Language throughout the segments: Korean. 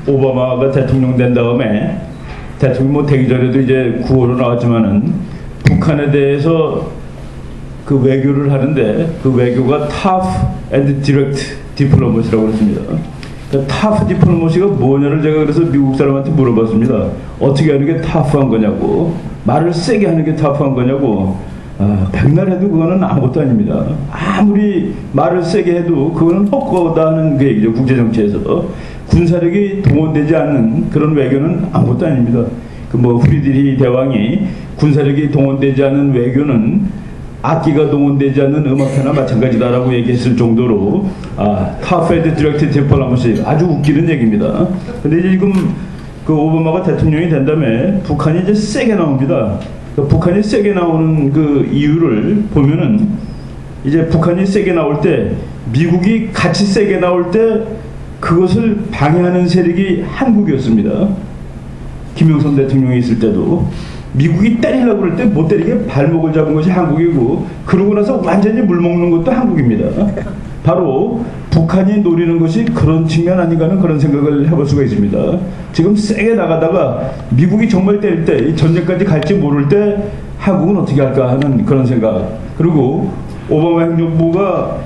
오바마가 대통령 된 다음에 대통령 뭐 되기 전에도 이제 구호로 나왔지만은 북한에 대해서 그 외교를 하는데 그 외교가 tough and direct diplomacy라고 그랬습니다. 그러니까 tough diplomacy가 뭐냐를 제가 그래서 미국 사람한테 물어봤습니다. 어떻게 하는 게 tough한 거냐고, 말을 세게 하는 게 tough한 거냐고. 백날 해도 그거는 아무것도 아닙니다. 아무리 말을 세게 해도 그거는 헛거다 하는 그 얘기죠. 국제정치에서 군사력이 동원되지 않는 그런 외교는 아무것도 아닙니다. 그 뭐 프리드리히 대왕이 군사력이 동원되지 않는 외교는 악기가 동원되지 않는 음악회나 마찬가지다라고 얘기했을 정도로 tough and direct diplomacy, 아주 웃기는 얘기입니다. 근데 이제 지금 그 오바마가 대통령이 된 다음에 북한이 이제 세게 나옵니다. 북한이 세게 나오는 그 이유를 보면은 이제 북한이 세게 나올 때 미국이 같이 세게 나올 때 그것을 방해하는 세력이 한국이었습니다. 김영삼 대통령이 있을 때도 미국이 때리려고 그럴 때 못 때리게 발목을 잡은 것이 한국이고, 그러고 나서 완전히 물먹는 것도 한국입니다. 바로 북한이 노리는 것이 그런 측면 아닌가 하는 그런 생각을 해볼 수가 있습니다. 지금 세게 나가다가 미국이 정말 때릴 때 전쟁까지 갈지 모를 때 한국은 어떻게 할까 하는 그런 생각, 그리고 오바마 행정부가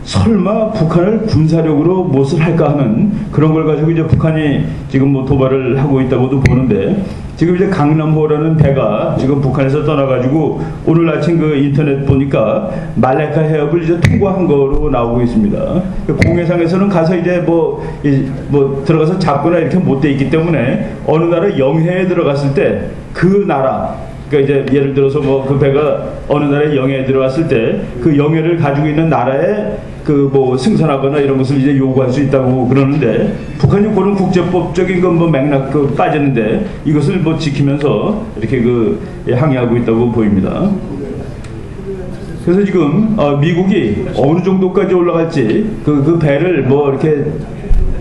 설마 북한을 군사력으로 무엇을 할까 하는 그런 걸 가지고 이제 북한이 지금 뭐 도발을 하고 있다고도 보는데, 지금 이제 강남호라는 배가 지금 북한에서 떠나가지고 오늘 아침 그 인터넷 보니까 말레카 해협을 이제 통과한 거로 나오고 있습니다. 공해상에서는 가서 이제 뭐 들어가서 잡거나 이렇게 못 돼 있기 때문에 어느 나라 영해에 들어갔을 때 그 나라, 그러니까 이제 예를 들어서 뭐 그 배가 어느 나라의 영해에 들어갔을 때 그 영해를 가지고 있는 나라에 그 뭐 승선하거나 이런 것을 이제 요구할 수 있다고 그러는데, 북한이 그런 국제법적인 건 뭐 맥락 그 빠졌는데 이것을 뭐 지키면서 이렇게 그 항의하고 있다고 보입니다. 그래서 지금 미국이 어느 정도까지 올라갈지 그 배를 뭐 이렇게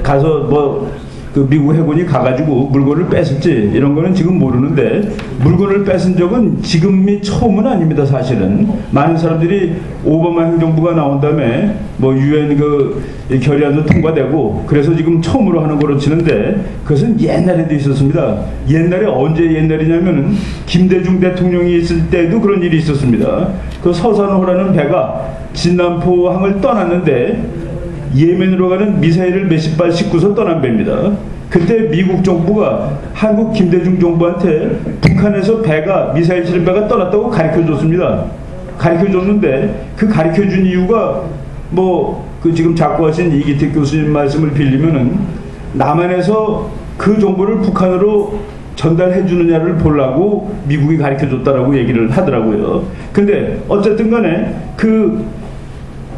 가서 뭐 그 미국 해군이 가가지고 물건을 뺐을지 이런 거는 지금 모르는데, 물건을 뺏은 적은 지금이 처음은 아닙니다. 사실은 많은 사람들이 오바마 행정부가 나온 다음에 뭐 유엔 그 결의안도 통과되고 그래서 지금 처음으로 하는 거로 치는데, 그것은 옛날에도 있었습니다. 옛날에 언제 옛날이냐면은 김대중 대통령이 있을 때도 그런 일이 있었습니다. 그 서산호라는 배가 진남포항을 떠났는데 예멘으로 가는 미사일을 몇십 발 싣고서 떠난 배입니다. 그때 미국 정부가 한국 김대중 정부한테 북한에서 배가 미사일 실은 배가 떠났다고 가르쳐줬습니다. 가르쳐줬는데 그 가르쳐준 이유가 뭐 그 지금 작고하신 이기택 교수님 말씀을 빌리면은 남한에서 그 정보를 북한으로 전달해 주느냐를 보려고 미국이 가르쳐줬다라고 얘기를 하더라고요. 근데 어쨌든 간에 그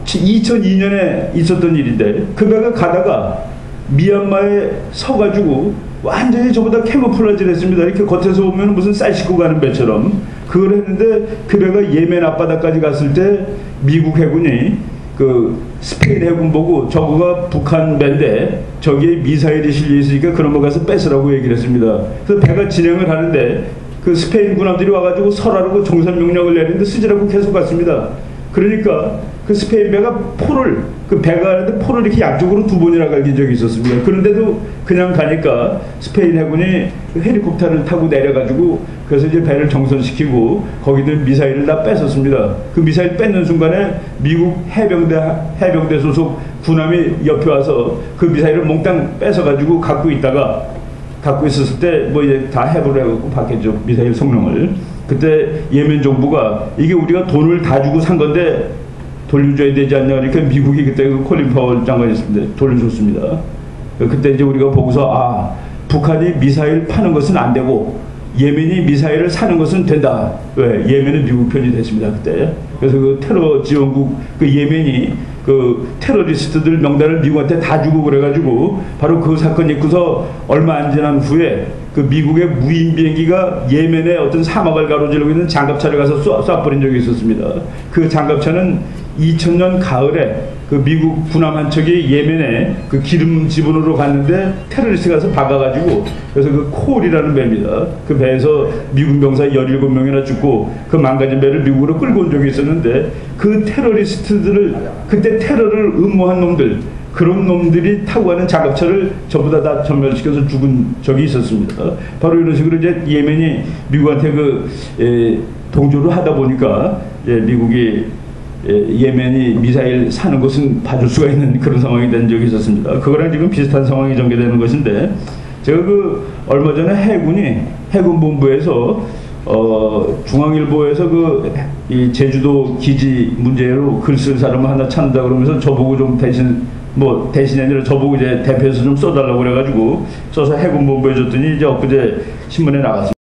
2002년에 있었던 일인데 그 배가 가다가 미얀마에 서가지고 완전히 저보다 캐모플라지를 했습니다. 이렇게 겉에서 보면 무슨 쌀 싣고 가는 배처럼 그걸 했는데, 그 배가 예멘 앞바다까지 갔을 때 미국 해군이 그 스페인 해군 보고 저거가 북한 배인데 저기에 미사일이 실려 있으니까 그런 거 가서 뺏으라고 얘기를 했습니다. 그래서 배가 진행을 하는데 그 스페인 군함들이 와가지고 설하라고 정산 명령을 내리는데 쓰지라고 계속 갔습니다. 그러니까 그 스페인 배가 포를, 그 배가 가는데 포를 이렇게 양쪽으로 두 번이나 갈긴 적이 있었습니다. 그런데도 그냥 가니까 스페인 해군이 헬리콥터를 타고 내려가지고 그래서 이제 배를 정선시키고 거기들 미사일을 다 뺏었습니다. 그 미사일 뺏는 순간에 미국 해병대 소속 군함이 옆에 와서 그 미사일을 몽땅 뺏어가지고 갖고 있었을 때 뭐 이제 다 해부를 해갖고 받겠죠, 미사일 성능을. 그때 예멘 정부가 이게 우리가 돈을 다 주고 산 건데 돌려줘야 되지 않냐, 그러니까 미국이 그때 그 콜린 파월 장관이었습니다. 돌려줬습니다. 그때 이제 우리가 보고서 북한이 미사일 파는 것은 안 되고 예멘이 미사일을 사는 것은 된다. 왜? 예멘은 미국 편이 됐습니다. 그때. 그래서 그 테러 지원국 그 예멘이 그 테러리스트들 명단을 미국한테 다 주고 그래가지고 바로 그 사건이 있고서 얼마 안 지난 후에 그 미국의 무인 비행기가 예멘의 어떤 사막을 가로지르고 있는 장갑차를 가서 쏴버린 적이 있었습니다. 그 장갑차는 2000년 가을에 그 미국 군함 한 척이 예멘에 그 기름 지분으로 갔는데 테러리스트 가서 박아가지고, 그래서 그 콜이라는 배입니다. 그 배에서 미군 병사 17명이나 죽고 그 망가진 배를 미국으로 끌고 온 적이 있었는데, 그 테러리스트들을 그때 테러를 음모한 놈들, 그런 놈들이 타고 가는 작업차를 전부 다 전멸시켜서 죽은 적이 있었습니다. 바로 이런 식으로 이제 예멘이 미국한테 동조를 하다 보니까 미국이 예멘이 미사일 사는 것은 봐줄 수가 있는 그런 상황이 된 적이 있었습니다. 그거랑 지금 비슷한 상황이 전개되는 것인데, 제가 얼마 전에 해군본부에서 중앙일보에서 이 제주도 기지 문제로 글 쓸 사람을 하나 찾는다 그러면서 저보고 좀 대신이 아니라 저보고 이제 대표해서 좀 써달라고 그래가지고 써서 해군본부에 줬더니 이제 엊그제 신문에 나갔습니다.